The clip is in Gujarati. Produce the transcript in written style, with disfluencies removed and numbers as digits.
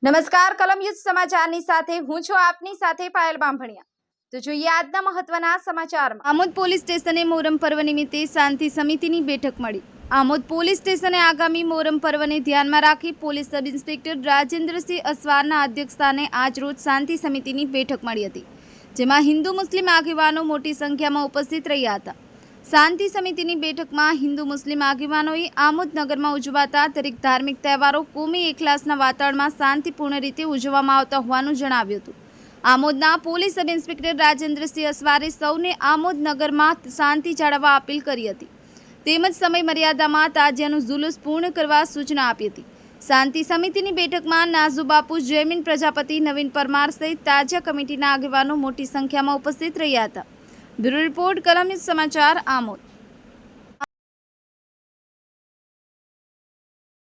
નમસ્કાર કલમ યુદ્ધ સમાચારની સાથે હું છું આપની સાથે પાયલ બાંભણિયા। તો જોઈએ આજના મહત્વના સમાચારમાં। આમોદ પોલીસ સ્ટેશને મોહરમ પર્વ નિમિત્તે શાંતિ સમિતિની બેઠક મળી। આમોદ પોલીસ સ્ટેશને આગામી મોહરમ પર્વને ધ્યાનમાં રાખી પોલીસ સબ ઇન્સ્પેક્ટર રાજેન્દ્રસિંહ અસવારના અધ્યક્ષસ્થાને આજરોજ શાંતિ સમિતિની બેઠક મળી હતી, જેમાં હિન્દુ મુસ્લિમ આગેવાનો મોટી સંખ્યામાં ઉપસ્થિત રહ્યા હતા। શાંતિ સમિતિની બેઠકમાં હિન્દુ મુસ્લિમ આગેવાનોએ આમોદ નગરમાં ઉજવાતા દરેક ધાર્મિક તહેવારો કોમી એકલાસના વાતાવરણમાં શાંતિપૂર્ણ રીતે ઉજવવામાં આવતા હોવાનું જણાવ્યું હતું। આમોદના પોલીસ સબ ઇન્સ્પેક્ટર રાજેન્દ્રસિંહ અસવારે સૌને આમોદ નગરમાં શાંતિ જાળવવા અપીલ કરી હતી, તેમજ સમય મર્યાદામાં તાજિયાનું ઝુલુસ પૂર્ણ કરવા સૂચના આપી હતી। શાંતિ સમિતિની બેઠકમાં નાઝુ બાપુ, જયમીન પ્રજાપતિ, નવીન પરમાર સહિત તાજિયા કમિટીના આગેવાનો મોટી સંખ્યામાં ઉપસ્થિત રહ્યા હતા। બ્યુરો રિપોર્ટ, કલમ યુદ્ધ સમાચાર, આમોદ।